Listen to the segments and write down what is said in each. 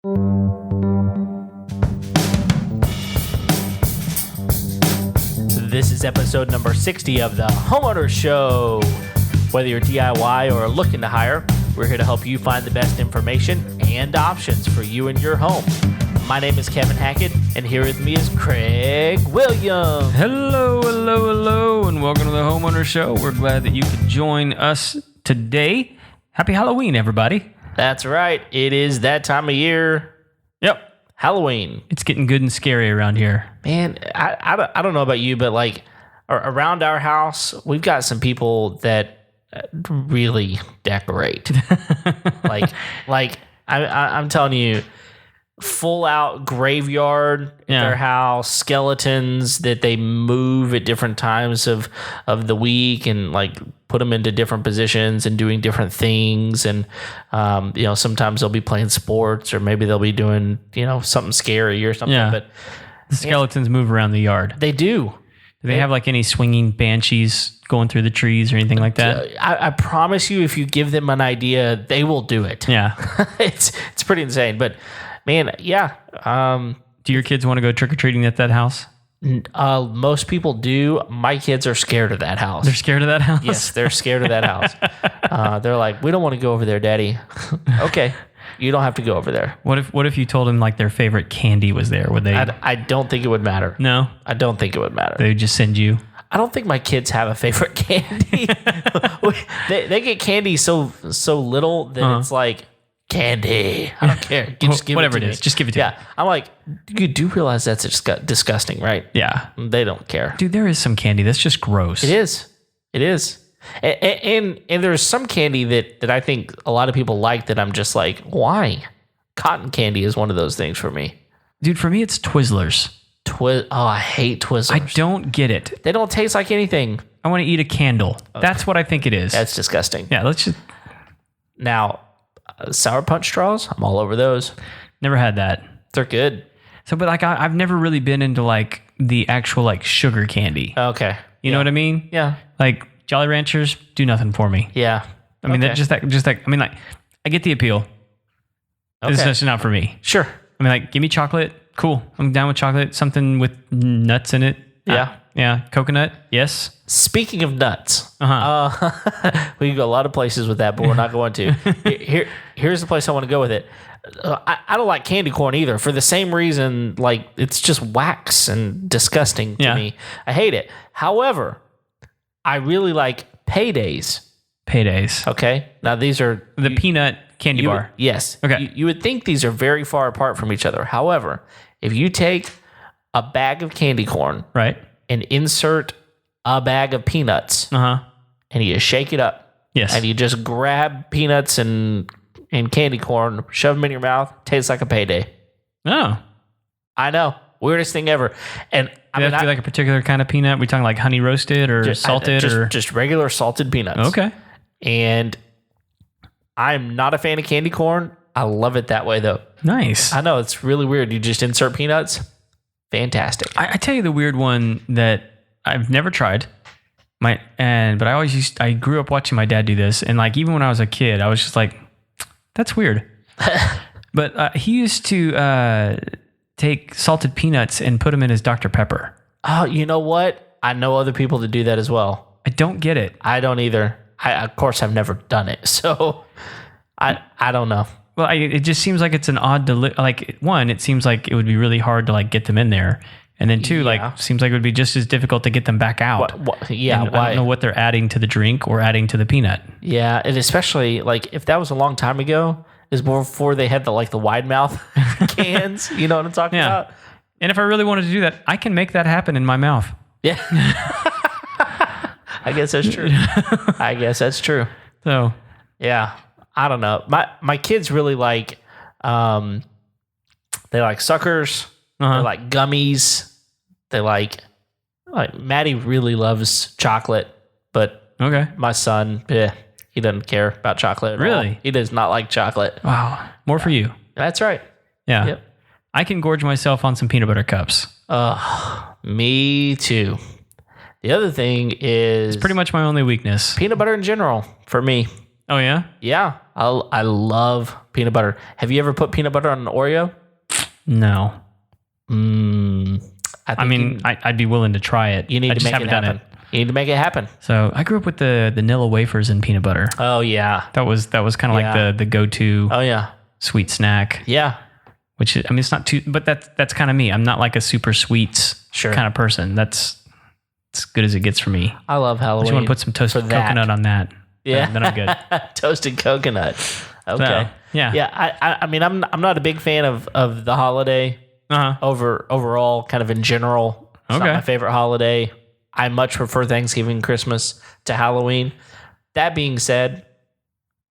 This is episode number 60 of the Homeowner Show. Whether you're DIY or looking to hire, we're here to help you find the best information and options for you and your home. My name is Kevin Hackett, and here with me is Craig Williams. Hello, and welcome to the Homeowner Show. We're glad that you could join us today. Happy Halloween, everybody. That's right. It is that time of year. Yep. Halloween. It's getting good and scary around here. Man, I don't know about you, but like around our house, we've got some people that really decorate. I'm telling you, full out graveyard in their house, skeletons that they move at different times of the week and like put them into different positions and doing different things. And, sometimes they'll be playing sports or maybe they'll be doing, something scary or something. Yeah. But the skeletons move around the yard. They do. Do they have like any swinging banshees going through the trees or anything like that? I promise you, if you give them an idea, they will do it. Yeah. It's pretty insane. But man, yeah. Do your kids want to go trick-or-treating at that house? Most people do. My kids are scared of that house. They're scared of that house? Yes, they're scared of that house. They're like, we don't want to go over there, Daddy. Okay, you don't have to go over there. What if you told them like their favorite candy was there? Would they? I don't think it would matter. No? I don't think it would matter. They would just send you? I don't think my kids have a favorite candy. they get candy so little that it's like, candy. I don't care. You just give whatever it to it is. me. Just give it to me. Yeah. I'm like, you do realize that's disgusting, right? Yeah. They don't care. Dude, there is some candy that's just gross. It is. And there's some candy that I think a lot of people like that I'm just like, why? Cotton candy is one of those things for me. Dude, for me, it's Twizzlers. I hate Twizzlers. I don't get it. They don't taste like anything. I want to eat a candle. That's what I think it is. That's disgusting. Yeah, let's just... Now, Sour Punch straws, I'm all over those. Never had that. They're good. So, but like, I've never really been into like the actual like sugar candy. Okay. You know what I mean? Yeah. Like Jolly Ranchers do nothing for me. Yeah. I mean, I get the appeal. It's Okay. just not for me. Sure. I mean, like, give me chocolate. Cool. I'm down with chocolate. Something with nuts in it. Yeah. Yeah. Coconut. Yes. Speaking of nuts, we can go a lot of places with that, but we're not going to. Here's the place I want to go with it. I don't like candy corn either for the same reason. Like, it's just wax and disgusting to me. I hate it. However, I really like paydays. Paydays. Okay. Now, these are The peanut candy bar. Yes. Okay. You would think these are very far apart from each other. However, if you take a bag of candy corn, Right. and insert a bag of peanuts, Uh-huh. and you shake it up, Yes. and you just grab peanuts and candy corn, shove them in your mouth, tastes like a payday. Oh. I know, weirdest thing ever. And I mean, have to be like a particular kind of peanut? We talking like honey roasted or salted or just regular salted peanuts. Okay. And I'm not a fan of candy corn. I love it that way though. Nice. I know it's really weird. You just insert peanuts. Fantastic. I tell you the weird one that I've never tried. But I grew up watching my dad do this, and like even when I was a kid, I was just like, that's weird. But he used to take salted peanuts and put them in his Dr. Pepper. Oh, you know what? I know other people that do that as well. I don't get it. I don't either. Of course, I've never done it, so I don't know. Well, it just seems like it's an odd one, it seems like it would be really hard to like get them in there. And then two, like seems like it would be just as difficult to get them back out. Yeah, and I don't know what they're adding to the drink or adding to the peanut. Yeah, and especially like if that was a long time ago, is before they had the wide mouth cans. You know what I'm talking about? And if I really wanted to do that, I can make that happen in my mouth. Yeah. I guess that's true. So yeah. I don't know. My kids really like, they like suckers. They like gummies. They like Maddie really loves chocolate, but my son, he doesn't care about chocolate at all. Really? He does not like chocolate. Wow. More for you. That's right. Yeah. Yep. I can gorge myself on some peanut butter cups. Me too. The other thing is It's pretty much my only weakness. peanut butter in general for me. Oh, yeah? Yeah. I love peanut butter. Have you ever put peanut butter on an Oreo? No. I mean, I'd be willing to try it. You need to make it happen. You need to make it happen. So I grew up with the vanilla wafers and peanut butter. Oh yeah, that was kind of like the go-to. Oh yeah, sweet snack. Yeah, which I mean, it's not too, but that's kind of me. I'm not like a super sweets kind of person. That's as good as it gets for me. I love Halloween. You want to put some toasted coconut on that? Yeah, then I'm good. Toasted coconut. Okay. So, yeah. I mean, I'm not a big fan of the holiday. Overall, kind of in general. It's not my favorite holiday. I much prefer Thanksgiving, Christmas to Halloween. That being said,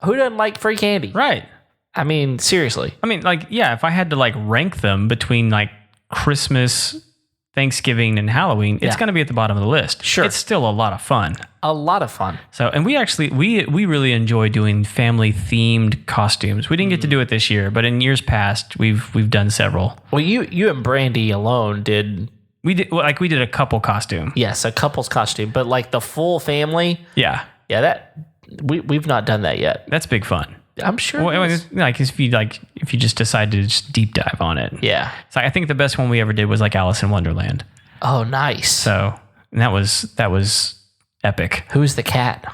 who doesn't like free candy? Right. I mean, seriously. I mean, like, yeah, if I had to like rank them between like Christmas, Thanksgiving, and Halloween, it's going to be at the bottom of the list. Sure. It's still a lot of fun. A lot of fun. So, and we actually, we really enjoy doing family themed costumes. We didn't get to do it this year, but in years past, we've done several. Well, you and Brandy alone did. We did a couple costume. Yes, a couple's costume, but like the full family. Yeah. Yeah, that we've not done that yet. That's big fun. I'm sure. Well, if you just decide to just deep dive on it. Yeah. So I think the best one we ever did was like Alice in Wonderland. Oh, nice. So that was epic. Who's the cat?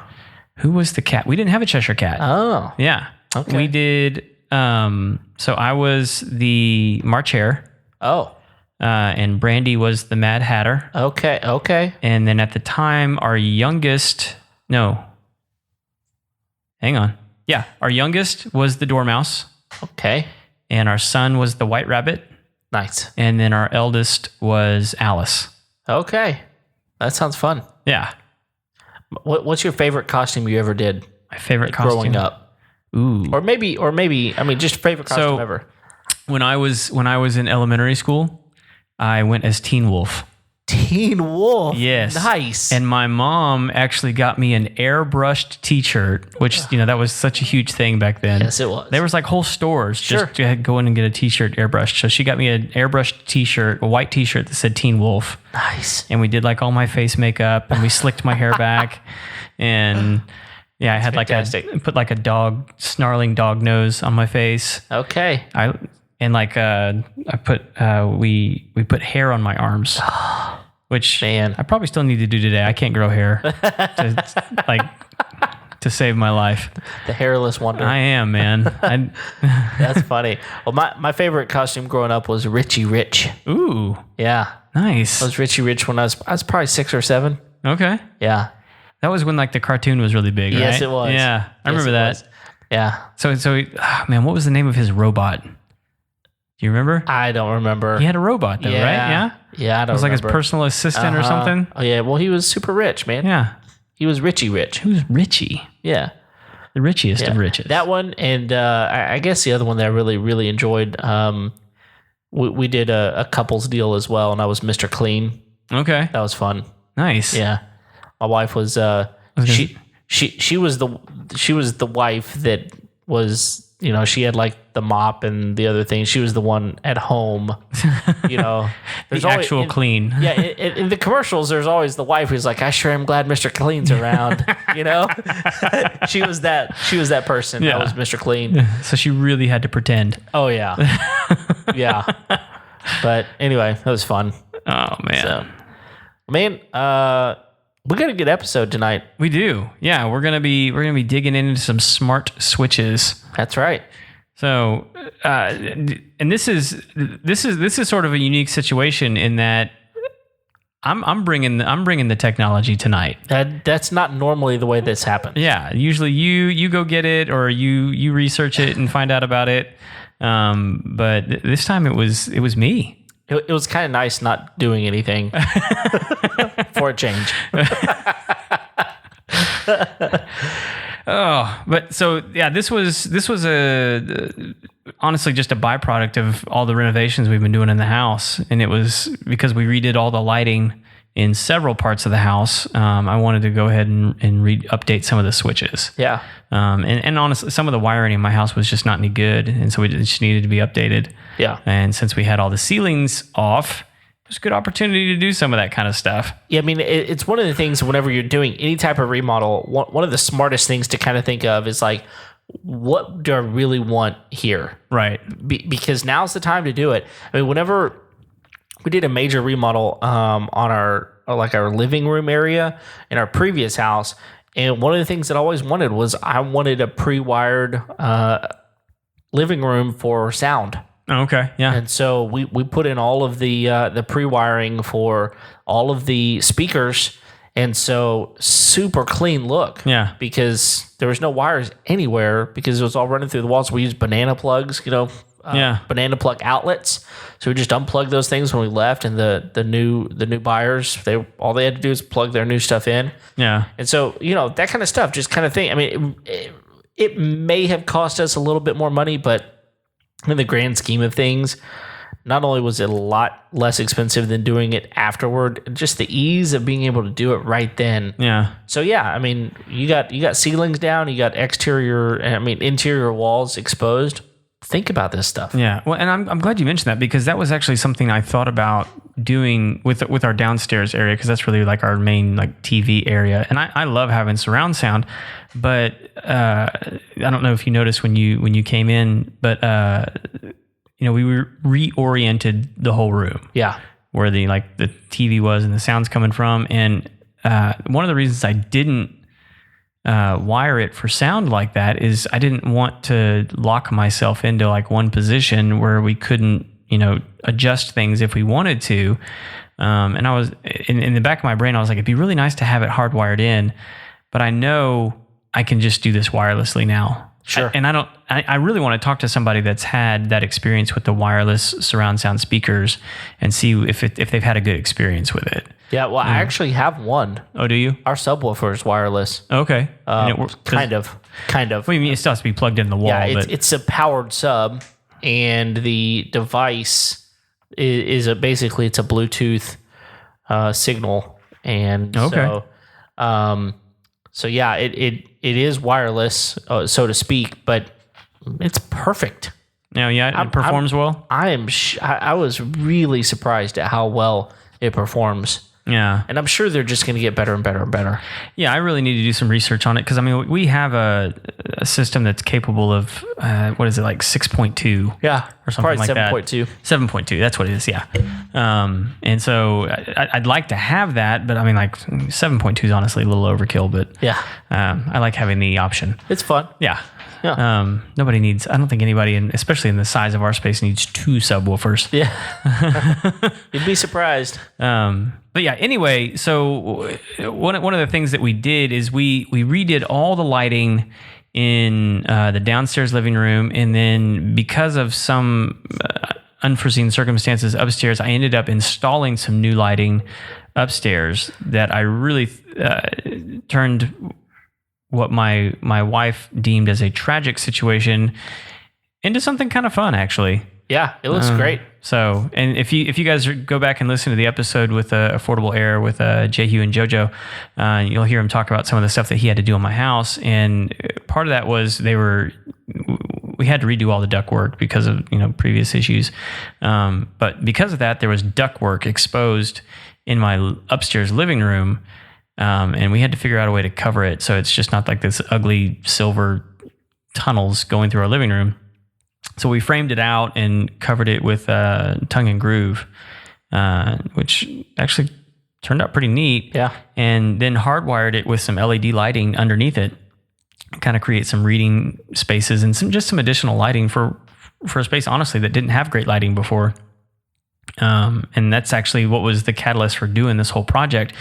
Who was the cat? We didn't have a Cheshire cat. Oh. Yeah. Okay. We did. So I was the March Hare. Oh. And Brandy was the Mad Hatter. Okay. And then at the time, our youngest was the Dormouse. Okay. And our son was the White Rabbit. Nice. And then our eldest was Alice. Okay. That sounds fun. Yeah. What's your favorite costume you ever did? My favorite costume growing up. Ooh. Or maybe, I mean, just favorite costume ever. When I was in elementary school, I went as Teen Wolf. Teen Wolf? Yes. Nice. And my mom actually got me an airbrushed t-shirt, which, that was such a huge thing back then. Yes, it was. There was like whole stores just to go in and get a t-shirt airbrushed. So she got me an airbrushed t-shirt, a white t-shirt that said Teen Wolf. Nice. And we did like all my face makeup and we slicked my hair back. And yeah, I had put like a snarling dog nose on my face. Okay. We put hair on my arms, which man, I probably still need to do today. I can't grow hair to save my life. The hairless wonder. I am, man. That's funny. Well, my favorite costume growing up was Richie Rich. Ooh, yeah, nice. I was Richie Rich when I was probably 6 or 7. Okay, yeah, that was when like the cartoon was really big. Yes, right? it was. Yeah, I remember that. Was. Yeah. So, man, what was the name of his robot? Do you remember? I don't remember. He had a robot though, right? Yeah. Yeah, I don't remember. It was like his personal assistant or something. Oh yeah. Well, he was super rich, man. Yeah. He was Richie Rich. Who's Richie? Yeah. The richest of riches. That one, and I guess the other one that I really, really enjoyed. We did a couples deal as well, and I was Mr. Clean. Okay. That was fun. Nice. Yeah. My wife was she was the wife that was, she had like the mop and the other thing. She was the one at home, There's actual clean. Yeah, in the commercials, there's always the wife who's like, "I sure am glad Mr. Clean's around." She was that person. Yeah. That was Mr. Clean. So she really had to pretend. Oh yeah, yeah. But anyway, that was fun. Oh man, we got a good episode tonight. We do. Yeah, we're gonna be digging into some smart switches. That's right. So, and this is sort of a unique situation in that I'm bringing the technology tonight. That's not normally the way this happens. Yeah, usually you go get it or you research it and find out about it. But this time it was me. It was kind of nice not doing anything for a change. Oh, but so yeah, this was honestly just a byproduct of all the renovations we've been doing in the house, and it was because we redid all the lighting in several parts of the house. I wanted to go ahead and update some of the switches. Yeah. And honestly, some of the wiring in my house was just not any good, and so it just needed to be updated. Yeah. And since we had all the ceilings off, it was a good opportunity to do some of that kind of stuff. Yeah, I mean, it's one of the things whenever you're doing any type of remodel, one of the smartest things to kind of think of is like, what do I really want here? Right. Because now's the time to do it. I mean, whenever we did a major remodel on our living room area in our previous house, and one of the things that I always wanted was I wanted a pre-wired living room for sound. Okay, yeah. And so we put in all of the pre-wiring for all of the speakers, and so super clean look. Yeah. Because there was no wires anywhere because it was all running through the walls. We used banana plugs, banana plug outlets. So we just unplugged those things when we left, and the new buyers, all they had to do is plug their new stuff in. Yeah. And so, that kind of stuff, just kind of thing. I mean, it may have cost us a little bit more money, but in the grand scheme of things, not only was it a lot less expensive than doing it afterward, just the ease of being able to do it right then. Yeah. So yeah, I mean, you got ceilings down, you got interior walls exposed. Think about this stuff. Yeah. Well, and I'm glad you mentioned that, because that was actually something I thought about doing with our downstairs area, because that's really like our main like TV area. And I love having surround sound, but I don't know if you noticed when you came in, but we reoriented the whole room. Yeah. Where the TV was and the sound's coming from. And one of the reasons I didn't wire it for sound like that is I didn't want to lock myself into like one position where we couldn't, adjust things if we wanted to. And I was in the back of my brain, I was like, it'd be really nice to have it hardwired in, but I know I can just do this wirelessly now. Sure. I really want to talk to somebody that's had that experience with the wireless surround sound speakers and see if they've had a good experience with it. Yeah, well, I actually have one. Oh, do you? Our subwoofer is wireless. Okay. Kind of. What do you mean? It still has to be plugged in the wall. Yeah, it's a powered sub, and the device is basically it's a Bluetooth signal, and so yeah, it is wireless, so to speak, but it's perfect. It performs well. I was really surprised at how well it performs. Yeah. And I'm sure they're just going to get better and better and better. Yeah, I really need to do some research on it, because we have a system that's capable of, what is it, like 6.2? Yeah. Or something like 7.2. 7.2, that's what it is, yeah. And so I'd like to have that, but 7.2 is honestly a little overkill, but yeah, I like having the option. It's fun. Yeah. Yeah. I don't think anybody, especially in the size of our space, needs 2 subwoofers. Yeah. You'd be surprised. But yeah, anyway, so one of the things that we did is we redid all the lighting in the downstairs living room, and then because of some unforeseen circumstances upstairs, I ended up installing some new lighting upstairs that I really turned what my wife deemed as a tragic situation into something kind of fun, actually. Yeah, it looks great. So, and if you guys go back and listen to the episode with Affordable Air with Jehu and JoJo, you'll hear him talk about some of the stuff that he had to do on my house. And part of that was we had to redo all the ductwork because of previous issues. But because of that, there was ductwork exposed in my upstairs living room, and we had to figure out a way to cover it so it's just not like this ugly silver tunnels going through our living room. So we framed it out and covered it with tongue and groove, which actually turned out pretty neat. Yeah. And then hardwired it with some LED lighting underneath it, kind of create some reading spaces and some additional lighting for a space, honestly, that didn't have great lighting before. And that's actually what was the catalyst for doing this whole project.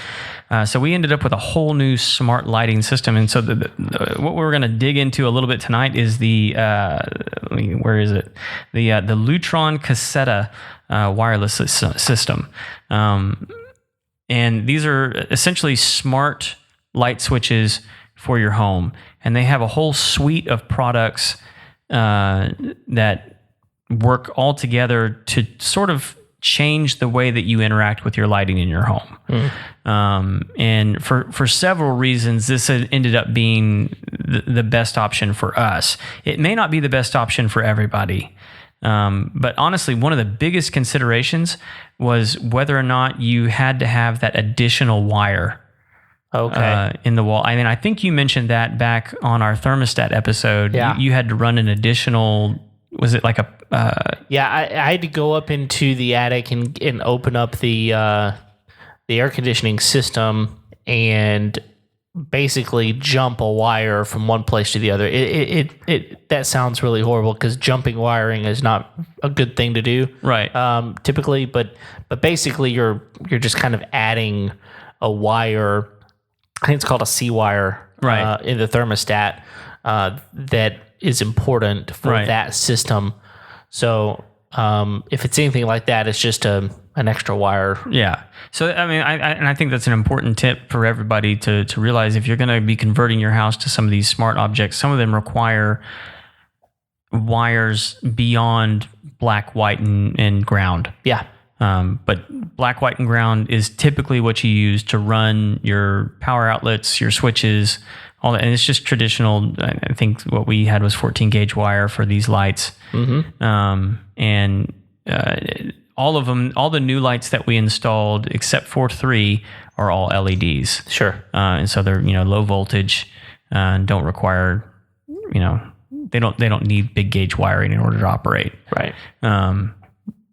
So we ended up with a whole new smart lighting system. And so what we're going to dig into a little bit tonight is the Lutron Caseta wireless system. And these are essentially smart light switches for your home. And they have a whole suite of products that work all together to sort of change the way that you interact with your lighting in your home. And for several reasons, this ended up being the best option for us. It may not be the best option for everybody. But honestly, one of the biggest considerations was whether or not you had to have that additional wire in the wall. I mean, I think you mentioned that back on our thermostat episode. Yeah. You had to run an additional, was it like a... I had to go up into the attic and open up the air conditioning system and basically jump a wire from one place to the other. That sounds really horrible because jumping wiring is not a good thing to do, right? Typically, but basically you're just kind of adding a wire. I think it's called a C wire, right, in the thermostat that is important for that system. So if it's anything like that, it's just an extra wire. Yeah. So, I mean, I think that's an important tip for everybody to realize if you're going to be converting your house to some of these smart objects, some of them require wires beyond black, white, and ground. Yeah. But black, white, and ground is typically what you use to run your power outlets, your switches, all that. And it's just traditional. I think what we had was 14 gauge wire for these lights. All of them, all the new lights that we installed, except for 3, are all LEDs. Sure. And so they're low voltage, and don't require they don't need big gauge wiring in order to operate. Right.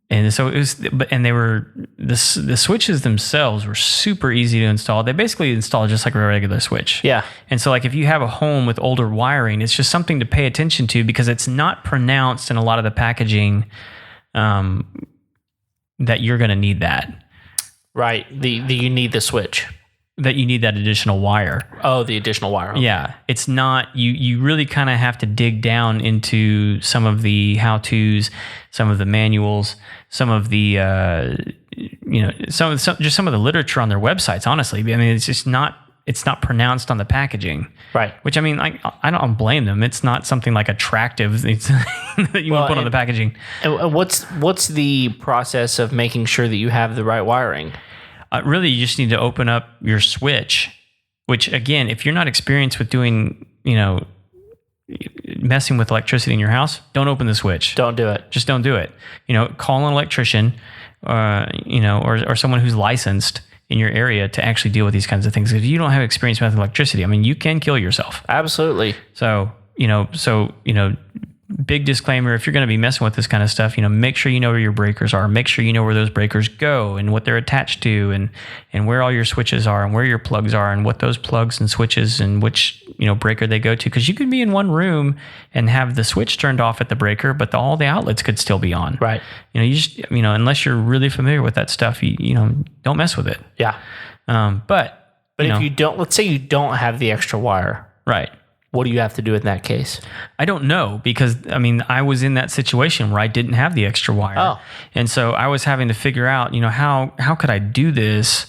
And so it was, and they were the switches themselves were super easy to install. They basically install just like a regular switch. Yeah. And so like if you have a home with older wiring, it's just something to pay attention to because it's not pronounced in a lot of the packaging. That you're going to need that. Right. You need the switch. That you need that additional wire. Oh, the additional wire. Okay. Yeah. It's not, you really kind of have to dig down into some of the how-tos, some of the manuals, some of the, some of the literature on their websites, honestly. I mean, it's not pronounced on the packaging. Right. Which, I mean, I don't blame them. It's not something like attractive that you want to put on the packaging. And what's the process of making sure that you have the right wiring? Really, you just need to open up your switch, which, again, if you're not experienced with doing, messing with electricity in your house, don't open the switch. Don't do it. Just don't do it. Call an electrician, or someone who's licensed in your area to actually deal with these kinds of things. If you don't have experience with electricity, I mean, you can kill yourself. Absolutely. So, big disclaimer, if you're going to be messing with this kind of stuff, make sure you know where your breakers are. Make sure you know where those breakers go and what they're attached to and where all your switches are and where your plugs are and what those plugs and switches and which, breaker they go to. Because you could be in one room and have the switch turned off at the breaker, but all the outlets could still be on. Right. You just, unless you're really familiar with that stuff, you don't mess with it. Yeah. But if you don't, let's say you don't have the extra wire. Right. What do you have to do in that case? I don't know because, I was in that situation where I didn't have the extra wire. Oh. And so I was having to figure out, how could I do this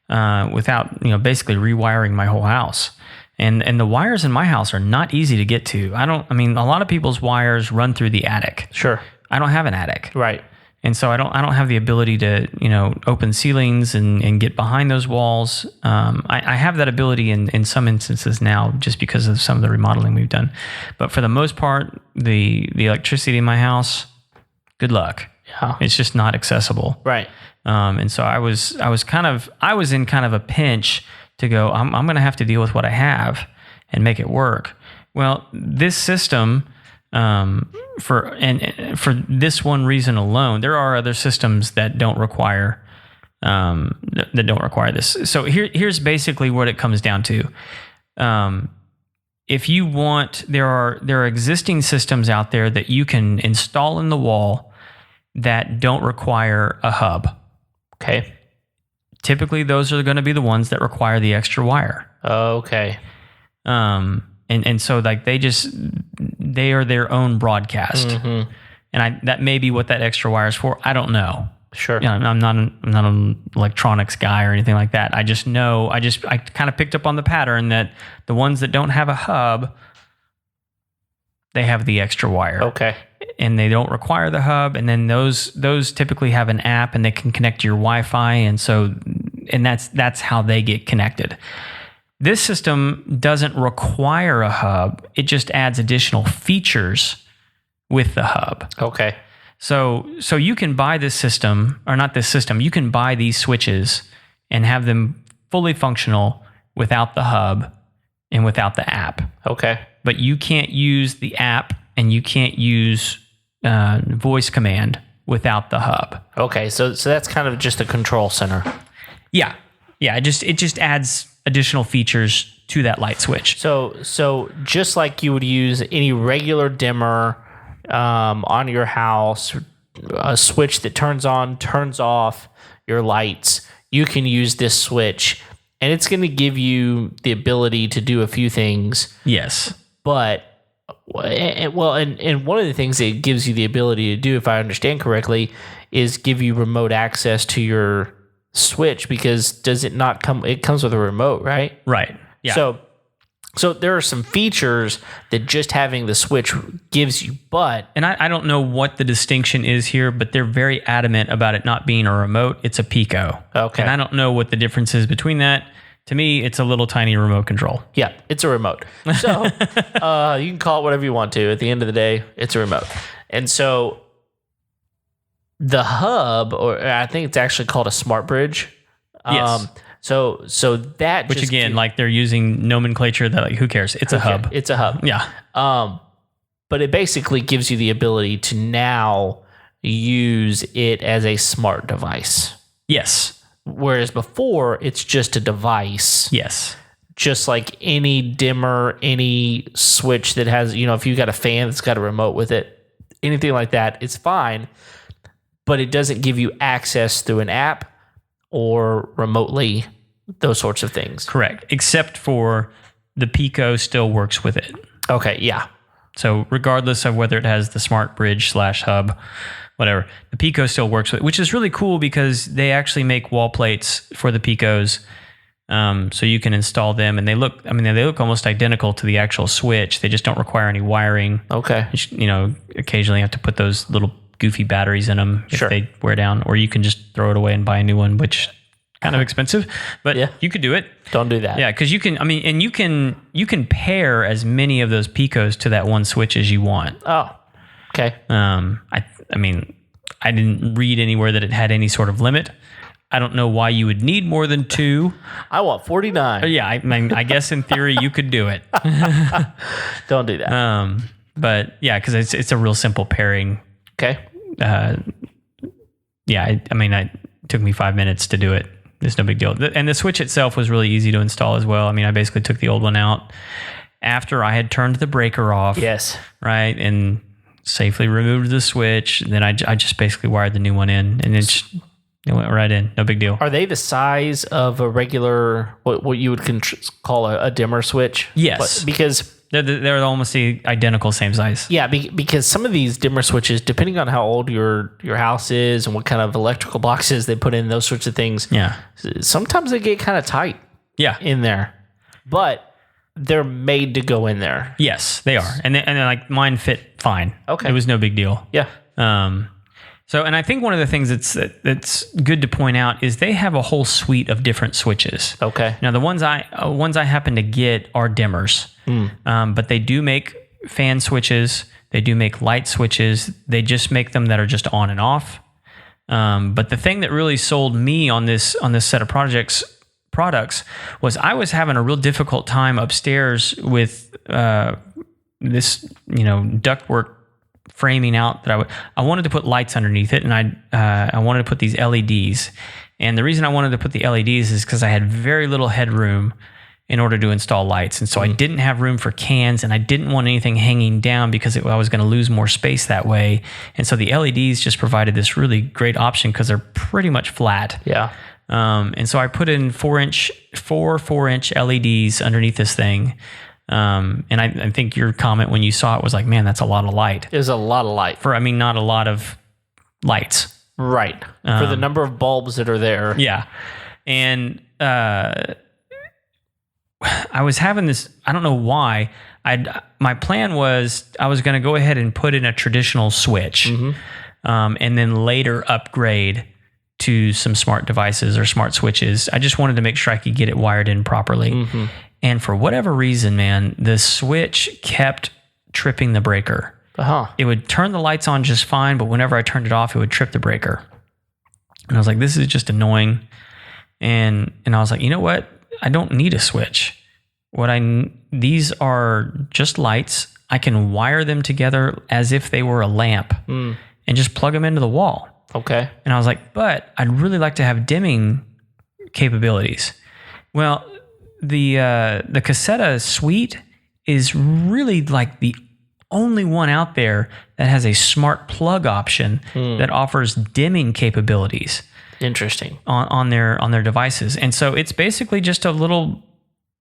without, basically rewiring my whole house. And the wires in my house are not easy to get to. A lot of people's wires run through the attic. Sure. I don't have an attic. Right. And so I don't have the ability to, open ceilings and get behind those walls. I have that ability in some instances now just because of some of the remodeling we've done. But for the most part, the electricity in my house, good luck. Yeah. It's just not accessible. Right. And so I was in kind of a pinch to go, I'm going to have to deal with what I have and make it work. Well, this system, for this one reason alone, there are other systems that don't require this. So here's basically what it comes down to. If you want, there are existing systems out there that you can install in the wall that don't require a hub. Okay. Typically, those are going to be the ones that require the extra wire. Okay. And so like they are their own broadcast. Mm-hmm. And that may be what that extra wire is for. I don't know. Sure. I'm not an electronics guy or anything like that. I just know, I kind of picked up on the pattern that the ones that don't have a hub, they have the extra wire. Okay. And they don't require the hub. And then those typically have an app and they can connect to your Wi-Fi. And that's how they get connected. This system doesn't require a hub. It just adds additional features with the hub. Okay. So you can buy this system, or not this system, you can buy these switches and have them fully functional without the hub and without the app. Okay. But you can't use the app and you can't use voice command without the hub. Okay, so that's kind of just a control center. Yeah. It just adds additional features to that light switch. So just like you would use any regular dimmer on your house, a switch that turns on, turns off your lights, you can use this switch, and it's going to give you the ability to do a few things. Yes. But and one of the things it gives you the ability to do, if I understand correctly, is give you remote access to your switch, because does it not come? It comes with a remote, right? Right. Yeah. So there are some features that just having the switch gives you, and I don't know what the distinction is here, but they're very adamant about it not being a remote. It's a pico. Okay. And I don't know what the difference is between that. To me, it's a little tiny remote control. Yeah, it's a remote. So you can call it whatever you want to. At the end of the day, it's a remote. And so the hub, or I think it's actually called a smart bridge. Yes. So that, which again, like they're using nomenclature that, like, who cares? It's a hub. It's a hub. Yeah. But it basically gives you the ability to now use it as a smart device. Yes. Whereas before, it's just a device. Yes. Just like any dimmer, any switch that has, if you got a fan that's got a remote with it, anything like that, it's fine. But it doesn't give you access through an app or remotely, those sorts of things. Correct. Except for the Pico still works with it. Okay, yeah. So regardless of whether it has the smart bridge / hub, whatever, the Pico still works with it, which is really cool because they actually make wall plates for the Picos. So you can install them, and they look almost identical to the actual switch. They just don't require any wiring. Okay. Occasionally you have to put those little goofy batteries in them if they wear down, or you can just throw it away and buy a new one, which kind of expensive, but you could do it. Don't do that. Yeah, because you can pair as many of those Picos to that one switch as you want. Oh, okay. I didn't read anywhere that it had any sort of limit. I don't know why you would need more than 2. I want 49. Yeah, I guess in theory you could do it. Don't do that. But yeah, because it's a real simple pairing. Okay. It took me 5 minutes to do it. It's no big deal. And the switch itself was really easy to install as well. I basically took the old one out after I had turned the breaker off. Yes. Right. And safely removed the switch. And then I just basically wired the new one in, and it went right in. No big deal. Are they the size of a regular, what you would call a dimmer switch? Yes. Because they're almost the identical same size. Yeah, because some of these dimmer switches, depending on how old your house is and what kind of electrical boxes they put in, those sorts of things. Yeah. Sometimes they get kind of tight. Yeah. In there, but they're made to go in there. Yes, they are, and like mine fit fine. Okay. It was no big deal. Yeah. So, and I think one of the things that's good to point out is they have a whole suite of different switches. Okay. Now, the ones I happen to get are dimmers, but they do make fan switches. They do make light switches. They just make them that are just on and off. But the thing that really sold me on this set of products was I was having a real difficult time upstairs with this ductwork framing out that I wanted to put lights underneath it, and I wanted to put these LEDs. And the reason I wanted to put the LEDs is because I had very little headroom in order to install lights. And so I didn't have room for cans, and I didn't want anything hanging down because I was going to lose more space that way. And so the LEDs just provided this really great option because they're pretty much flat. Yeah. And so I put in 4-inch LEDs underneath this thing. And I think your comment when you saw it was like, man, that's a lot of light. It was a lot of light. Not a lot of lights. Right. For the number of bulbs that are there. Yeah. And I was having this, I don't know why. My plan was I was going to go ahead and put in a traditional switch, and then later upgrade to some smart devices or smart switches. I just wanted to make sure I could get it wired in properly. And for whatever reason, man, the switch kept tripping the breaker. It would turn the lights on just fine, but whenever I turned it off, it would trip the breaker. And I was like, this is just annoying. And I was like, you know what? I don't need a switch. These are just lights. I can wire them together as if they were a lamp and just plug them into the wall. Okay. And I was like, but I'd really like to have dimming capabilities. Well, the Caseta suite is really like the only one out there that has a smart plug option that offers dimming capabilities. Interesting. On their devices. And so it's basically just a little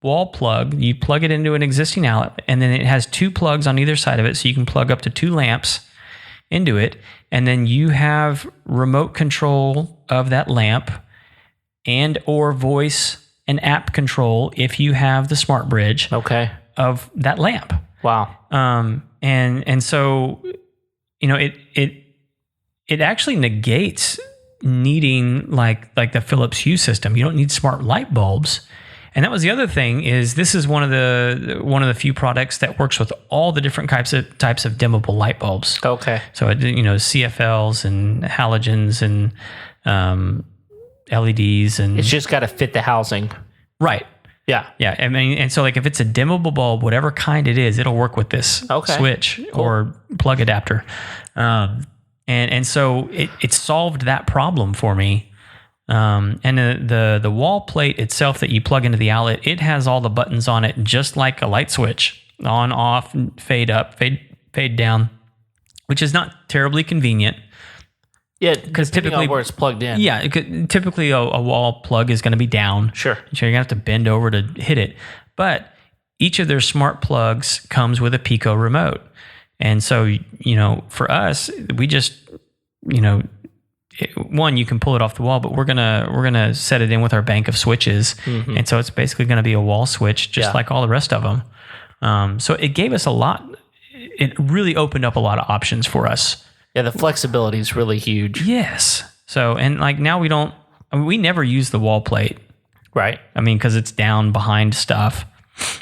wall plug. You plug it into an existing outlet, and then it has 2 plugs on either side of it, so you can plug up to 2 lamps into it, and then you have remote control of that lamp and or voice and app control if you have the smart bridge of that lamp. Wow. And so, you know, it actually negates needing like the Philips Hue system. You don't need smart light bulbs. And that was the other thing, is this is one of the few products that works with all the different types of dimmable light bulbs. Okay. So, you know, CFLs and halogens and LEDs, and it's just got to fit the housing. Right. Yeah. Yeah. I mean, and so like if it's a dimmable bulb, whatever kind it is, it'll work with this switch or plug adapter. And so it solved that problem for me. And the wall plate itself that you plug into the outlet, it has all the buttons on it, just like a light switch: on, off, fade up, fade down, which is not terribly convenient. Yeah, because typically where it's plugged in. Yeah, typically a wall plug is going to be down. Sure. So you're going to have to bend over to hit it. But each of their smart plugs comes with a Pico remote. And so, you know, for us, we just, you know, one, you can pull it off the wall, but we're gonna set it in with our bank of switches, and so it's basically going to be a wall switch, just like all the rest of them. So it gave us a lot. It really opened up a lot of options for us. Yeah, the flexibility is really huge. Yes. So, and like now we never use the wall plate, right? I mean, because it's down behind stuff.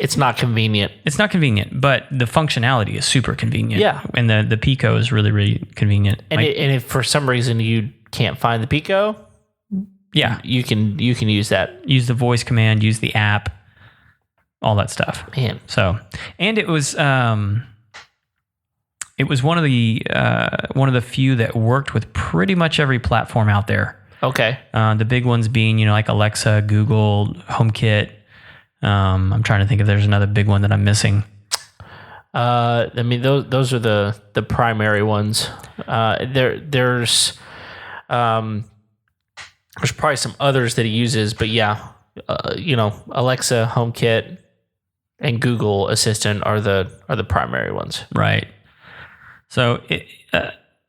It's not convenient. It's not convenient, but the functionality is super convenient. Yeah. And the Pico is really, really convenient. And, and if for some reason you can't find the Pico, you can use that. Use the voice command, use the app, all that stuff. Man. So, and it was one of the few that worked with pretty much every platform out there. Okay. The big ones being, you know, like Alexa, Google, HomeKit. I'm trying to think if there's another big one that I'm missing. I mean, those are the primary ones. There's probably some others that he uses, but yeah, you know, Alexa, HomeKit, and Google Assistant are the primary ones. Right. So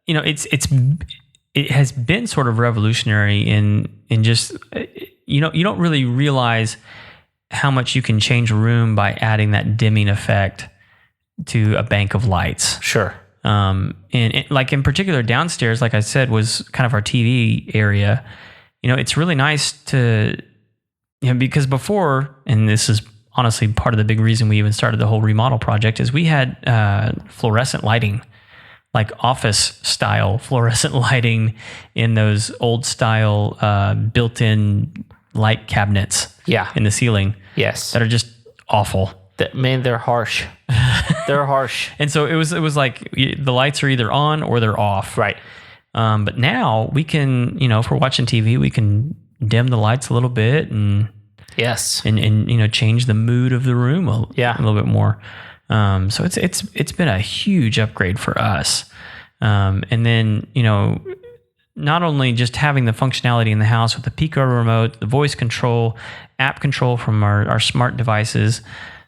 you know, it has been sort of revolutionary in just, you know, you don't really realize how much you can change a room by adding that dimming effect to a bank of lights. Sure. And like in particular downstairs, like I said, was kind of our TV area. You know, it's really nice to, you know, because before, and this is honestly part of the big reason we even started the whole remodel project, is we had fluorescent lighting, like office style fluorescent lighting in those old style built-in light cabinets in the ceiling. Yes. That are just awful. They're harsh. They're harsh. And so it was like the lights are either on or they're off. Right. But now we can, you know, if we're watching TV, we can dim the lights a little bit and you know, change the mood of the room a little bit more. So it's been a huge upgrade for us. And then, you know, not only just having the functionality in the house with the Pico remote, the voice control, app control from our smart devices.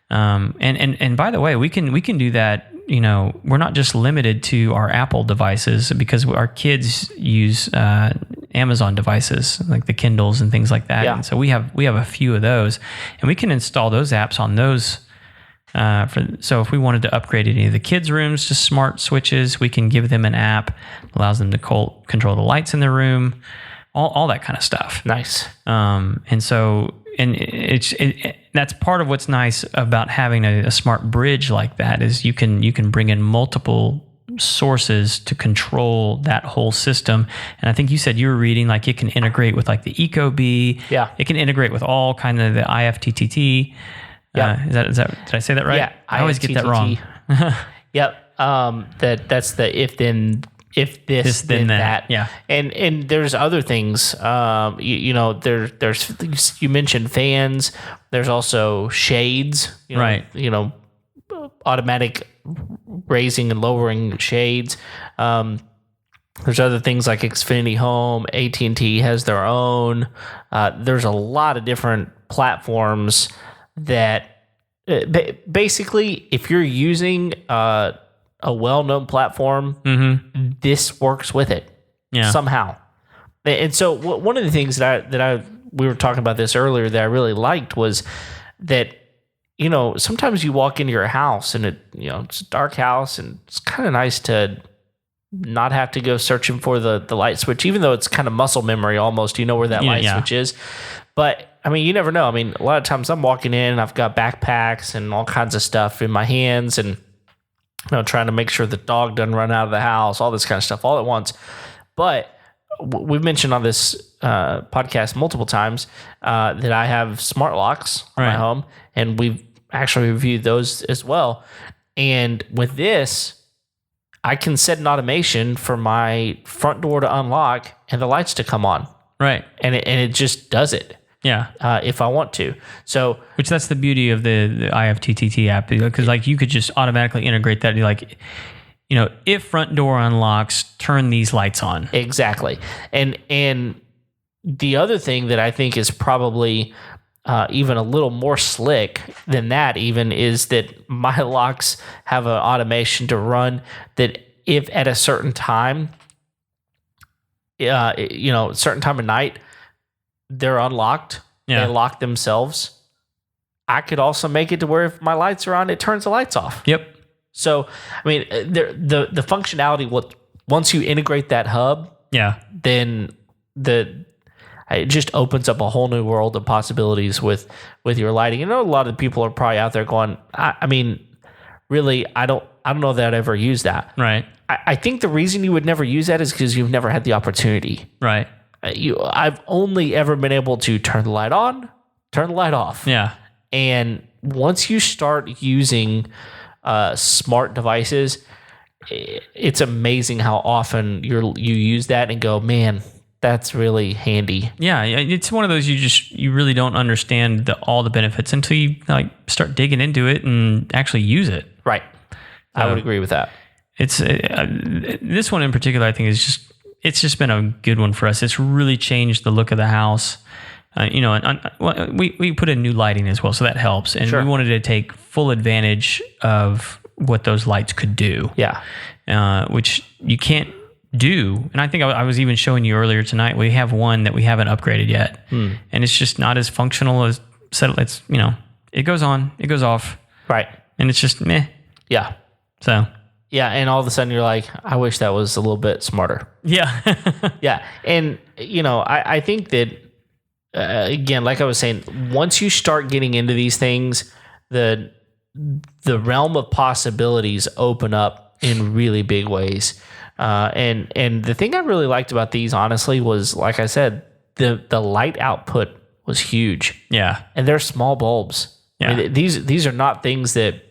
And by the way, we can do that. You know, we're not just limited to our Apple devices, because our kids use Amazon devices like the Kindles and things like that. Yeah. And so we have a few of those, and we can install those apps on those. So if we wanted to upgrade any of the kids' rooms to smart switches, we can give them an app that allows them to control the lights in their room, all that kind of stuff. Nice. And so, and that's part of what's nice about having a smart bridge like that, is you can bring in multiple sources to control that whole system. And I think you said you were reading like it can integrate with like the Ecobee. Yeah. It can integrate with all kind of the IFTTT. Yeah. Is that did I say that right? Yeah. I always get that wrong. Yep. That's the if this then that. Yeah. And there's other things. There's you mentioned fans. There's also shades. Right. Automatic raising and lowering shades. There's other things like Xfinity Home. AT&T has their own. There's a lot of different platforms that basically, if you're using a well-known platform, this works with it somehow. And so one of the things that we were talking about this earlier that I really liked was that, sometimes you walk into your house and it's a dark house and it's kind of nice to not have to go searching for the light switch, even though it's kind of muscle memory almost, where that light switch is. But you never know. A lot of times I'm walking in and I've got backpacks and all kinds of stuff in my hands and, trying to make sure the dog doesn't run out of the house, all this kind of stuff all at once. But we've mentioned on this podcast multiple times that I have smart locks on my home, and we've actually reviewed those as well. And with this, I can set an automation for my front door to unlock and the lights to come on. Right. And it just does it. Yeah. If I want to. So, which that's the beauty of the IFTTT app, because like you could just automatically integrate that. Like, if front door unlocks, turn these lights on. Exactly. And the other thing that I think is probably even a little more slick than that even is that my locks have an automation to run that if at a certain time, certain time of night, they're unlocked. They lock themselves. I could also make it to where if my lights are on, it turns the lights off. Yep. So, the functionality, once you integrate that hub, then it just opens up a whole new world of possibilities with your lighting. A lot of people are probably out there going, really, I don't know that I'd ever use that. Right. I think the reason you would never use that is because you've never had the opportunity. Right. I've only ever been able to turn the light on, turn the light off. Yeah. And once you start using smart devices, it's amazing how often you use that and go, man, that's really handy. Yeah, it's one of those you really don't understand all the benefits until you start digging into it and actually use it. Right. I would agree with that. It's this one in particular, I think it's just been a good one for us. It's really changed the look of the house. We put in new lighting as well, so that helps. And we wanted to take full advantage of what those lights could do. Yeah. Which you can't do. And I think I was even showing you earlier tonight, we have one that we haven't upgraded yet. And it's just not as functional as it's, it goes on, it goes off. Right. And it's just meh. Yeah. So. Yeah. And all of a sudden you're like, I wish that was a little bit smarter. Yeah. Yeah. And, I think that, again, like I was saying, once you start getting into these things, the realm of possibilities open up in really big ways. And the thing I really liked about these, honestly, was, like I said, the light output was huge. Yeah. And they're small bulbs. Yeah. These are not things that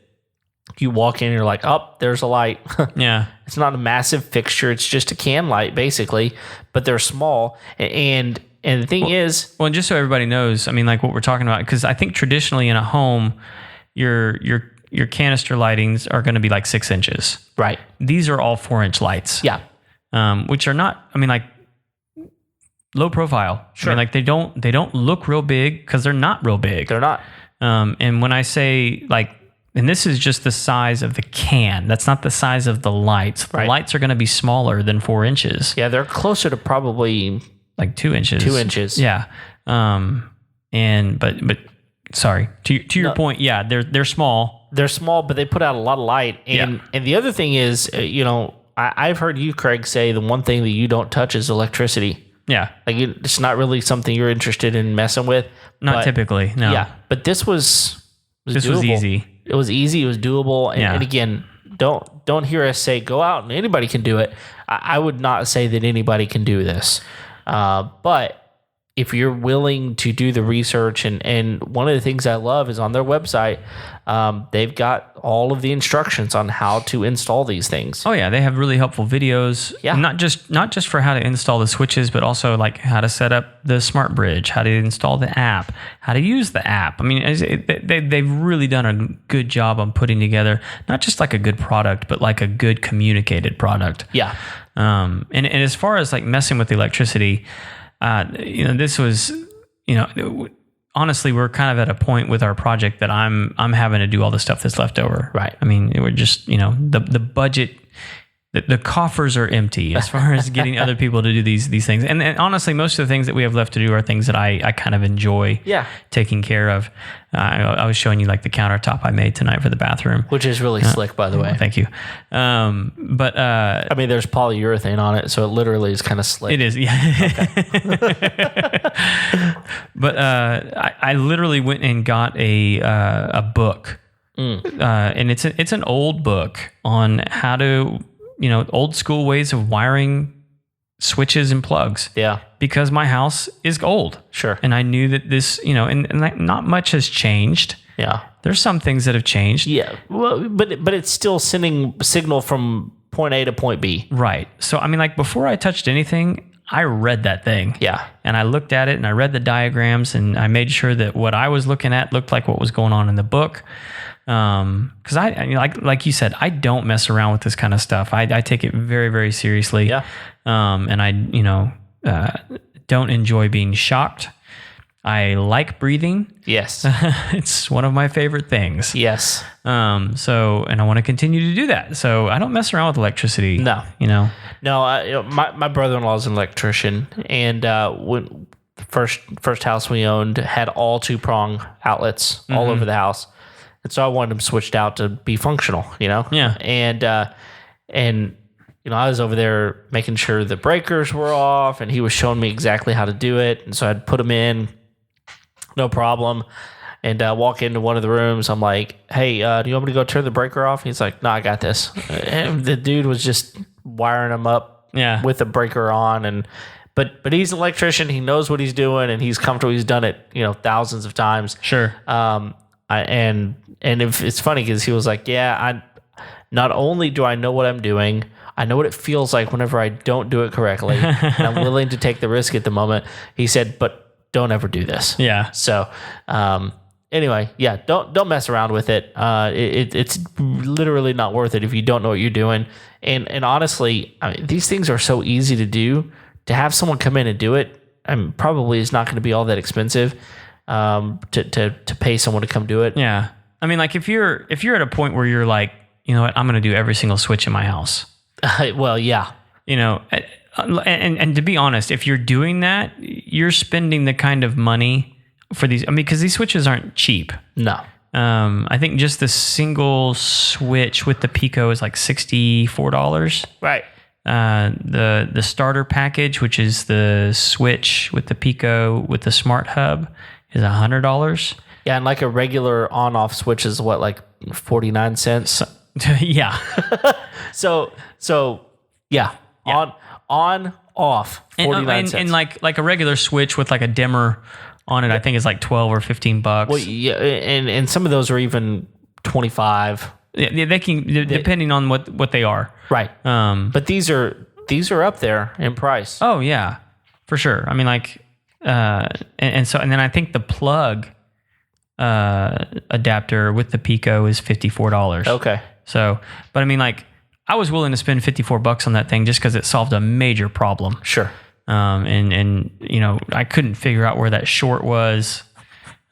you walk in and you're like, oh, there's a light. Yeah. It's not a massive fixture. It's just a can light, basically, but they're small. And the thing is... Well, and just so everybody knows, like what we're talking about, because I think traditionally in a home, your canister lightings are going to be like 6 inches. Right. These are all 4-inch lights. Yeah. Which are not, low profile. Sure. They don't look real big because they're not real big. They're not. And when I say and this is just the size of the can. That's not the size of the lights. The lights are going to be smaller than 4 inches. Yeah, they're closer to probably 2 inches. 2 inches. Yeah. But sorry, to your point, yeah, they're small. They're small, but they put out a lot of light. And the other thing is, I've heard you, Craig, say the one thing that you don't touch is electricity. Yeah. It's not really something you're interested in messing with. Not typically, no. Yeah. But this was easy. It was easy. It was doable. And again, don't don't hear us say go out and anybody can do it. I would not say that anybody can do this, but if you're willing to do the research, and one of the things I love is on their website, they've got all of the instructions on how to install these things. Oh yeah, they have really helpful videos. Yeah, not just for how to install the switches, but also like how to set up the smart bridge, how to install the app, how to use the app. I mean, they've really done a good job on putting together not just like a good product, but like a good communicated product. Yeah. And as far as like messing with the electricity, this was, honestly, we're kind of at a point with our project that I'm having to do all the stuff that's left over. Right. I mean, we're just, the budget, the coffers are empty as far as getting other people to do these things. And honestly, most of the things that we have left to do are things that I kind of enjoy taking care of. I was showing you like the countertop I made tonight for the bathroom. Which is really slick, by the way. Thank you. But I mean, there's polyurethane on it, so it literally is kind of slick. It is, yeah. But I literally went and got a book. And it's an old book on how to, old school ways of wiring switches and plugs. Yeah. Because my house is old. Sure. And I knew that this, and not much has changed. Yeah. There's some things that have changed. Yeah. Well, but it's still sending signal from point A to point B. Right. So, I mean, like before I touched anything, I read that thing. Yeah. And I looked at it and I read the diagrams and I made sure that what I was looking at looked like what was going on in the book. Because like you said, I don't mess around with this kind of stuff. I take it very, very seriously. Yeah. And I, don't enjoy being shocked. I like breathing. Yes. It's one of my favorite things. Yes. And I want to continue to do that. So I don't mess around with electricity. No. No, my brother-in-law is an electrician, and when the first house we owned had all 2-prong outlets all over the house. And so I wanted them switched out to be functional, Yeah. And I was over there making sure the breakers were off, and he was showing me exactly how to do it. And so I'd put them in, no problem. And walk into one of the rooms. I'm like, hey, do you want me to go turn the breaker off? He's like, no, I got this. And the dude was just wiring them up with the breaker on. But he's an electrician. He knows what he's doing, and he's comfortable. He's done it, thousands of times. Sure. And if it's funny because he was like, I not only do I know what I'm doing, I know what it feels like whenever I don't do it correctly. And I'm willing to take the risk at the moment. He said, but don't ever do this. Yeah. So, anyway, don't mess around with it. It's literally not worth it if you don't know what you're doing. And honestly, I mean, these things are so easy to do. To have someone come in and do it, probably is not going to be all that expensive. To pay someone to come do it. Yeah. I mean, like if you're at a point where you're like, you know what, I'm going to do every single switch in my house. Well, yeah. And to be honest, if you're doing that, you're spending the kind of money for these. I mean, because these switches aren't cheap. No. I think just the single switch with the pico is like $64. Right. The starter package, which is the switch with the pico with the smart hub, is $100. Yeah, and like a regular on-off switch is what, like 49 cents? Yeah. So yeah. On, off, 49 cents. And like a regular switch with like a dimmer on it, I think is like $12 or $15. Well, yeah, and some of those are even 25. Yeah, they can, depending on what they are. Right. But these are up there in price. Oh yeah, for sure. I mean, like, and then I think the plug adapter with the pico is $54. Okay. So, but I mean, like, I was willing to spend $54 on that thing just because it solved a major problem. Sure. And I couldn't figure out where that short was.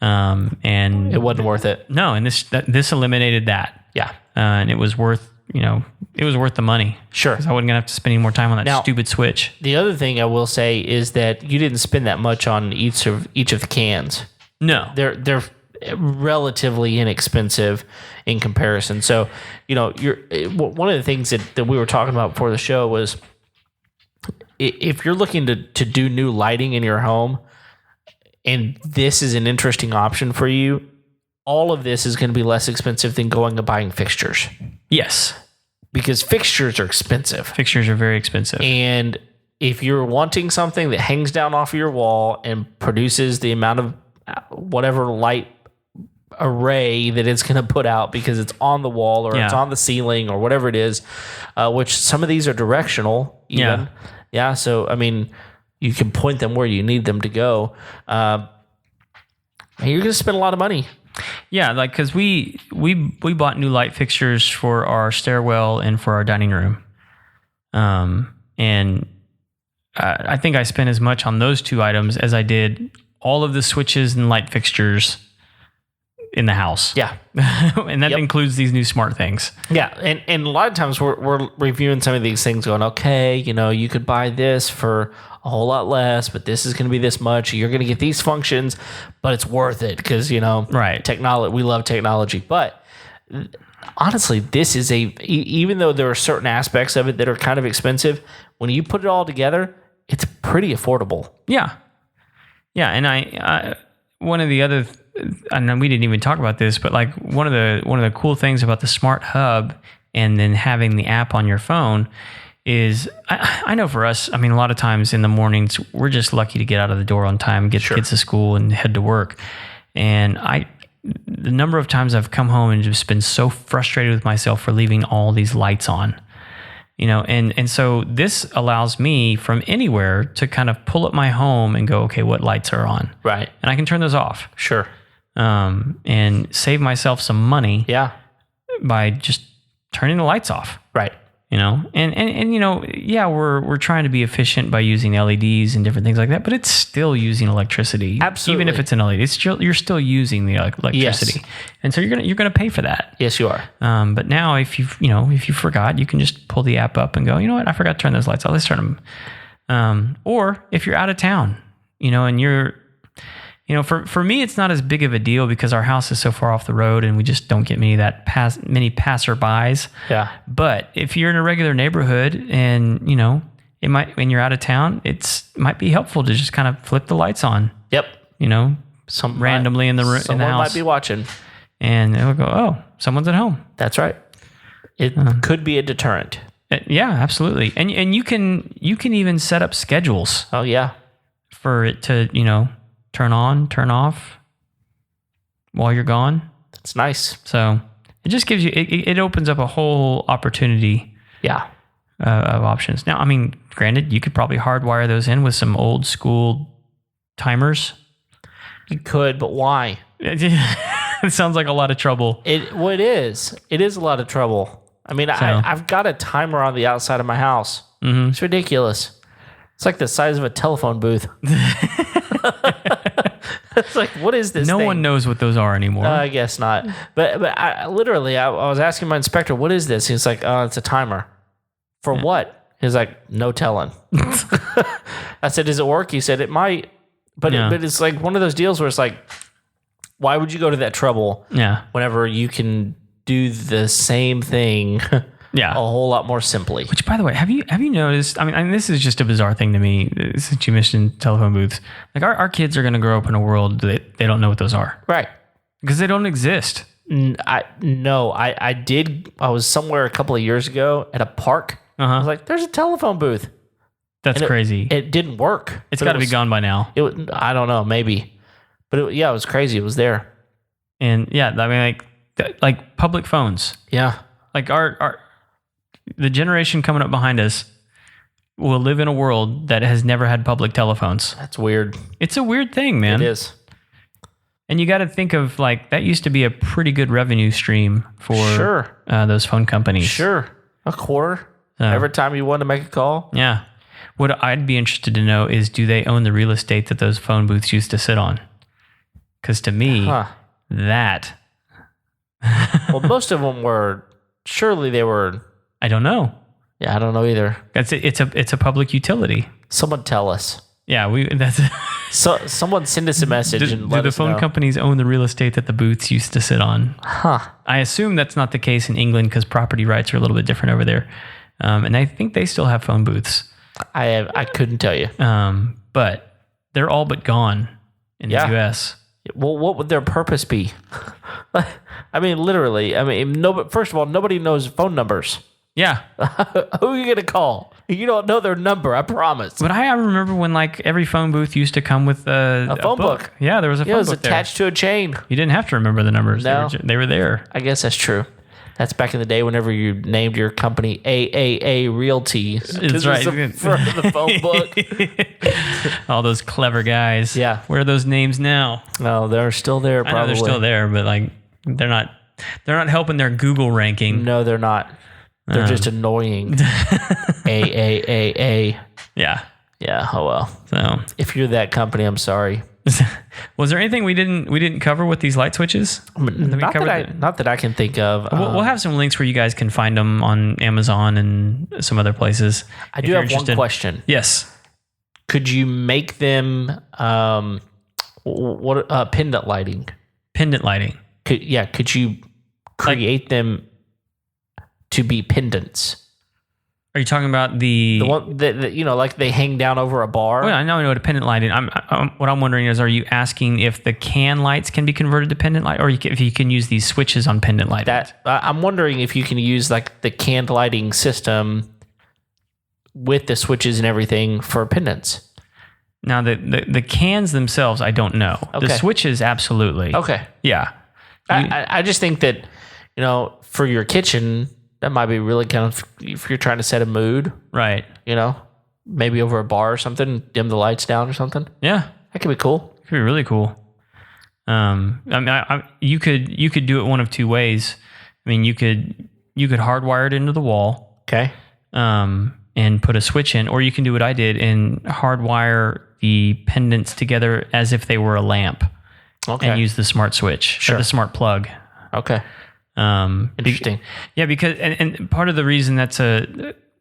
And it wasn't worth it. No, and this eliminated that. Yeah. And it was worth the money. Sure. Because I wasn't gonna have to spend any more time on that stupid switch. The other thing I will say is that you didn't spend that much on each of the cans. No. They're relatively inexpensive in comparison. So, you're one of the things that we were talking about before the show was if you're looking to do new lighting in your home and this is an interesting option for you, all of this is going to be less expensive than going and buying fixtures. Yes. because fixtures are expensive. Fixtures are very expensive. And if you're wanting something that hangs down off of your wall and produces the amount of whatever light array that it's going to put out because it's on the wall or it's on the ceiling or whatever it is, which some of these are directional even. Yeah. So, I mean, you can point them where you need them to go. And you're going to spend a lot of money. Yeah, like because we bought new light fixtures for our stairwell and for our dining room, and I think I spent as much on those two items as I did all of the switches and light fixtures in the house. Yeah, and that includes these new smart things. Yeah, and a lot of times we're reviewing some of these things, going, okay, you could buy this for a whole lot less, but this is going to be this much. You're going to get these functions, but it's worth it because right. Technology. We love technology, but honestly, this is even though there are certain aspects of it that are kind of expensive, when you put it all together, it's pretty affordable. Yeah, and I one of the other, and we didn't even talk about this, but like one of the cool things about the smart hub and then having the app on your phone is I know for us, I mean, a lot of times in the mornings, we're just lucky to get out of the door on time, get the kids to school and head to work. And the number of times I've come home and just been so frustrated with myself for leaving all these lights on, and so this allows me from anywhere to kind of pull up my home and go, okay, what lights are on? Right. And I can turn those off. Sure. And save myself some money. Yeah. By just turning the lights off. Right. We're trying to be efficient by using LEDs and different things like that, but it's still using electricity. Absolutely. Even if it's an LED, you're still using the electricity. Yes. And so you're gonna pay for that. Yes, you are. But now if you forgot, you can just pull the app up and go, you know what, I forgot to turn those lights off. Let's turn them. Or if you're out of town, and you're, for me, it's not as big of a deal because our house is so far off the road and we just don't get many passerbys. Yeah. But if you're in a regular neighborhood and, it might, when you're out of town, might be helpful to just kind of flip the lights on. Yep. Randomly in the house. Someone might be watching. And it'll go, oh, someone's at home. That's right. It could be a deterrent. Yeah, absolutely. And you can even set up schedules. Oh, yeah. For it to, turn on, turn off while you're gone. That's nice. So it just gives you, it opens up a whole opportunity. Yeah. Of options. Now, I mean, granted, you could probably hardwire those in with some old school timers. You could, but why? It sounds like a lot of trouble. It is. It is a lot of trouble. I mean, I've got a timer on the outside of my house. Mm-hmm. It's ridiculous. It's like the size of a telephone booth. It's like, what is this thing? No one knows what those are anymore. I guess not. But I was asking my inspector, what is this? He's like, oh, it's a timer. For what? He's like, no telling. I said, does it work? He said, it might. But it's like one of those deals where it's like, why would you go to that trouble whenever you can do the same thing a whole lot more simply? Which, by the way, have you noticed? I mean, this is just a bizarre thing to me. Since you mentioned telephone booths, like our kids are going to grow up in a world that they don't know what those are, right? Because they don't exist. I did. I was somewhere a couple of years ago at a park. I was like, "There's a telephone booth." That's crazy. It didn't work. It's got to be gone by now. I don't know, maybe, but it was crazy. It was there, and I mean, like public phones. Yeah, like the generation coming up behind us will live in a world that has never had public telephones. That's weird. It's a weird thing, man. It is. And you got to think of that used to be a pretty good revenue stream for those phone companies. Sure. A quarter every time you want to make a call. Yeah. What I'd be interested to know is, do they own the real estate that those phone booths used to sit on? Because to me, that... Well, most of them were... Surely they were... I don't know. Yeah, I don't know either. It's a public utility. Someone tell us. Yeah, someone send us a message and let us know. Do the phone companies own the real estate that the booths used to sit on? I assume that's not the case in England because property rights are a little bit different over there. And I think they still have phone booths. I couldn't tell you. But they're all but gone in the U.S. Well, what would their purpose be? I mean, literally. I mean, first of all, nobody knows phone numbers. Yeah. Who are you going to call? You don't know their number, I promise. But I remember when like every phone booth used to come with a phone book. Yeah, there was a phone book. It was attached to a chain. You didn't have to remember the numbers. No. They were there. I guess that's true. That's back in the day whenever you named your company AAA Realty. That's right. For the phone book. All those clever guys. Yeah. Where are those names now? No, they're still there probably. I know they're still there, but like they're not helping their Google ranking. No, they're not. They're just annoying. AAAA. Yeah. Yeah. Oh well. So if you're that company, I'm sorry. Was there anything we didn't cover with these light switches? Not that I can think of. We'll have some links where you guys can find them on Amazon and some other places. I do have one question. Yes. Could you make them pendant lighting? Pendant lighting. Could you create them to be pendants? Are you talking about the one that like they hang down over a bar? Oh, yeah, I know what a pendant light is. What I'm wondering is, are you asking if the can lights can be converted to pendant light, or if you can use these switches on pendant lighting? I'm wondering if you can use like the canned lighting system with the switches and everything for pendants. Now the cans themselves, I don't know. Okay. The switches, absolutely. Okay. Yeah. I just think that for your kitchen, that might be really kind of, if you're trying to set a mood, right? Maybe over a bar or something, dim the lights down or something. Yeah, that could be cool. It could be really cool. I mean, you could do it one of two ways. I mean, you could hardwire it into the wall, okay, and put a switch in, or you can do what I did and hardwire the pendants together as if they were a lamp, okay, and use the smart switch or the smart plug. Okay. Interesting. Because and part of the reason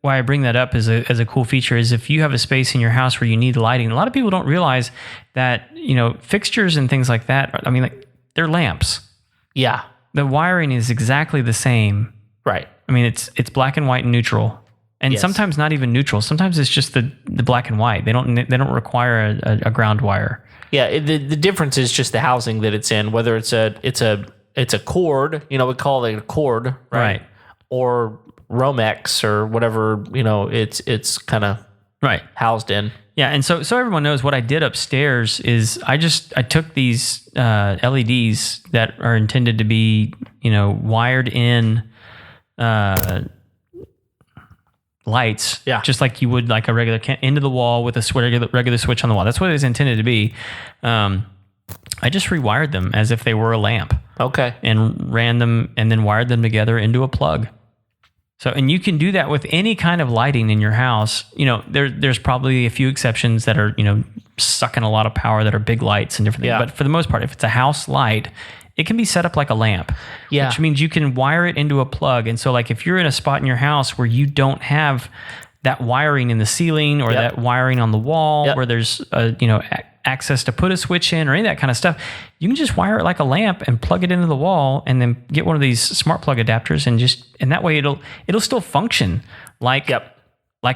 why I bring that up as a cool feature is if you have a space in your house where you need lighting. A lot of people don't realize that fixtures and things like that. I mean, like they're lamps. Yeah. The wiring is exactly the same. Right. I mean, it's black and white and neutral, and sometimes not even neutral. Sometimes it's just the black and white. They don't require a ground wire. Yeah. The difference is just the housing that it's in. Whether it's a cord, we call it a cord, right? Or Romex or whatever, it's kind of housed in. Yeah, and so everyone knows what I did upstairs is I took these LEDs that are intended to be, wired in lights, just like you would like a regular into the wall with a regular switch on the wall. That's what it was intended to be. I just rewired them as if they were a lamp. Okay. And ran them and then wired them together into a plug. So, and you can do that with any kind of lighting in your house. There's probably a few exceptions that are, sucking a lot of power that are big lights and different things. But for the most part, if it's a house light, it can be set up like a lamp. Yeah. Which means you can wire it into a plug. And so like if you're in a spot in your house where you don't have that wiring in the ceiling or that wiring on the wall where there's access to put a switch in or any of that kind of stuff, you can just wire it like a lamp and plug it into the wall and then get one of these smart plug adapters and that way it'll still function like a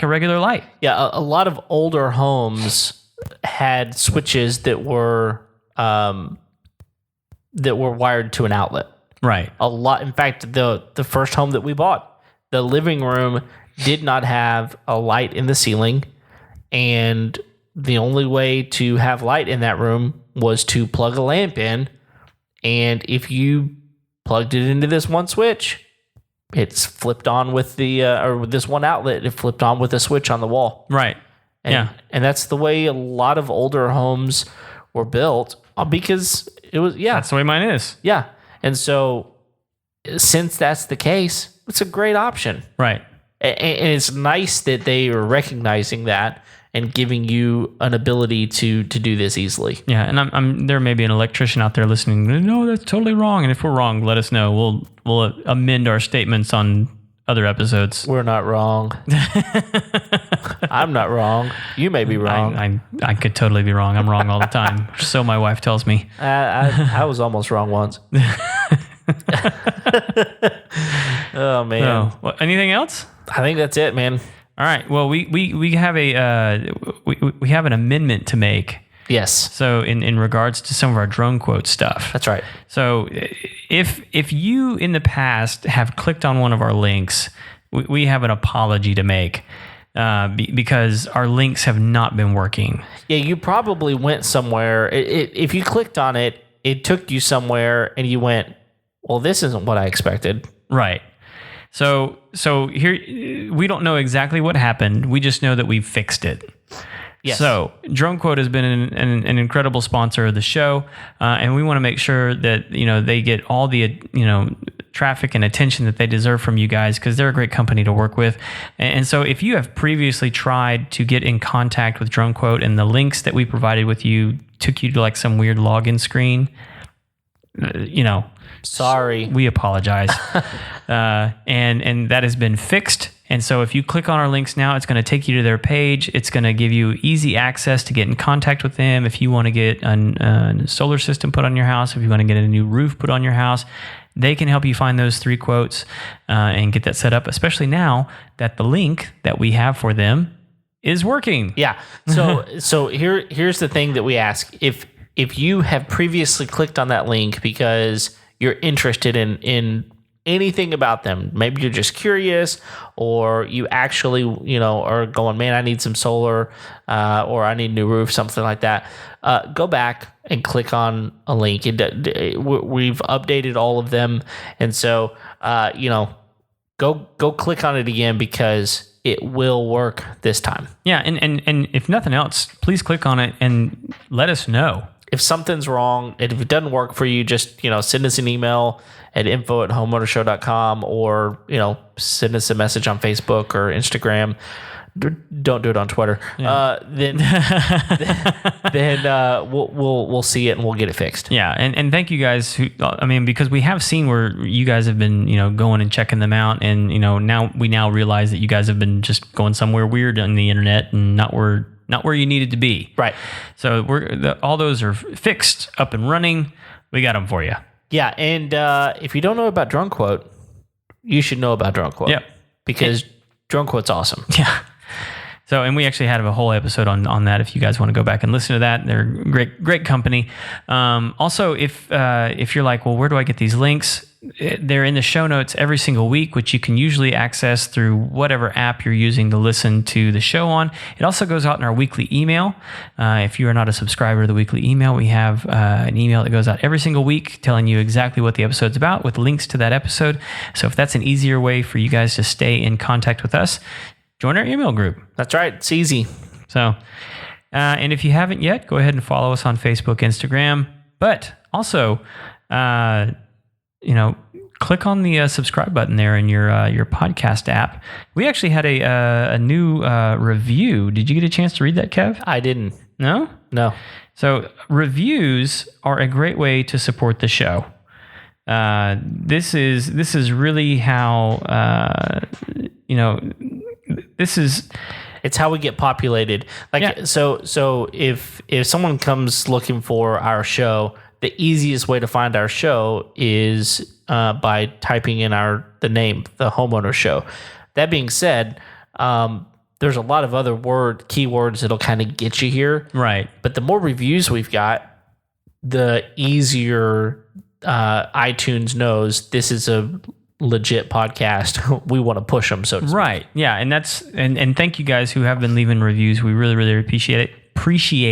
regular light. Yeah, a lot of older homes had switches that were wired to an outlet. Right. A lot. In fact, the first home that we bought, the living room did not have a light in the ceiling, and the only way to have light in that room was to plug a lamp in. And if you plugged it into this one switch, it's flipped on with or this one outlet, it flipped on with a switch on the wall. Right. And that's the way a lot of older homes were built because it was, That's the way mine is. Yeah. And so since that's the case, it's a great option. Right. And it's nice that they are recognizing that and giving you an ability to do this easily. Yeah, and there may be an electrician out there listening. No, that's totally wrong. And if we're wrong, let us know. We'll amend our statements on other episodes. We're not wrong. I'm not wrong. You may be wrong. I could totally be wrong. I'm wrong all the time. So my wife tells me. I was almost wrong once. Oh man. So, anything else? I think that's it, man. All right. Well, we have we have an amendment to make. Yes. So in regards to some of our drone quote stuff. That's right. So if you in the past have clicked on one of our links we have an apology to make because our links have not been working. Yeah, you probably went somewhere. If you clicked on it, it took you somewhere and you went, well, this isn't what I expected. Right. So here, we don't know exactly what happened. We just know that we've fixed it. Yes. So Drone Quote has been an incredible sponsor of the show, and we want to make sure that they get all the traffic and attention that they deserve from you guys, because they're a great company to work with. And so if you have previously tried to get in contact with Drone Quote and the links that we provided with you took you to like some weird login screen, sorry, we apologize. And that has been fixed. And so if you click on our links now, it's going to take you to their page. It's going to give you easy access to get in contact with them. If you want to get a solar system put on your house, if you want to get a new roof put on your house, they can help you find those 3 quotes and get that set up, especially now that the link that we have for them is working. Yeah. So here's the thing that we ask. If you have previously clicked on that link because you're interested in anything about them, maybe you're just curious, or you actually are going, man, I need some solar, or I need a new roof, something like that, go back and click on a link. We've updated all of them, and so go click on it again, because it will work this time. Yeah, and if nothing else, please click on it and let us know if something's wrong. And if it doesn't work for you, just send us an email at info@homeownershow.com, or send us a message on Facebook or Instagram. Don't do it on Twitter. Yeah. Then we'll see it and we'll get it fixed. Yeah, and thank you guys because we have seen where you guys have been going and checking them out, and now we realize that you guys have been just going somewhere weird on the internet and not where you needed to be. Right. So all those are fixed, up and running. We got them for you. Yeah, and if you don't know about Drone Quote, you should know about Drone Quote. Yep. Because Drone Quote's awesome. Yeah. So, and we actually had a whole episode on that. If you guys want to go back and listen to that, they're great company. Also, if you're like, well, where do I get these links? They're in the show notes every single week, which you can usually access through whatever app you're using to listen to the show on. It also goes out in our weekly email. If you are not a subscriber to the weekly email, we have an email that goes out every single week telling you exactly what the episode's about with links to that episode. So if that's an easier way for you guys to stay in contact with us, join our email group. That's right. It's easy. So, and if you haven't yet, go ahead and follow us on Facebook, Instagram. But also, click on the subscribe button there in your podcast app. We actually had a new review. Did you get a chance to read that, Kev? I didn't. No? No. So reviews are a great way to support the show. This is really how it's how we get populated. So if someone comes looking for our show, the easiest way to find our show is by typing in the name, the Homeowner Show. That being said, there's a lot of other keywords that'll kind of get you here. Right. But the more reviews we've got, the easier iTunes knows this is a legit podcast. We want to push them. So right. Yeah. And thank you guys who have been leaving reviews. We really, really appreciate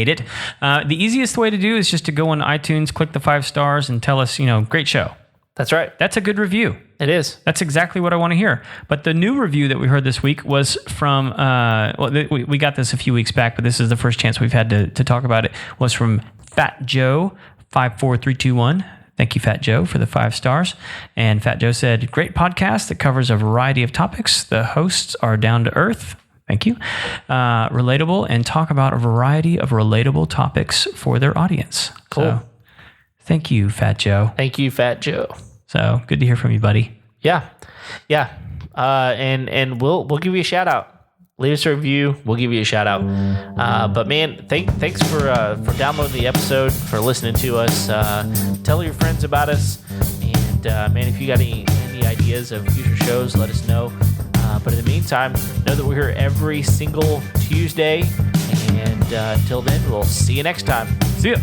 it. The easiest way to do is just to go on iTunes, click the 5 stars, and tell us, great show. That's right. That's a good review. It is. That's exactly what I want to hear. But the new review that we heard this week was from, we got this a few weeks back, but this is the first chance we've had to talk about it, was from Fat Joe 54321. Thank you, Fat Joe, for the 5 stars. And Fat Joe said, great podcast that covers a variety of topics. The hosts are down to earth. Thank you. Relatable, and talk about a variety of relatable topics for their audience. Cool. So, thank you, Fat Joe. Thank you, Fat Joe. So good to hear from you, buddy. Yeah. And we'll give you a shout out. Leave us a review. We'll give you a shout out. But man, thanks for downloading the episode, for listening to us. Tell your friends about us. And man, if you got any ideas of future shows, let us know. But in the meantime, know that we're here every single Tuesday. And until then, we'll see you next time. See ya.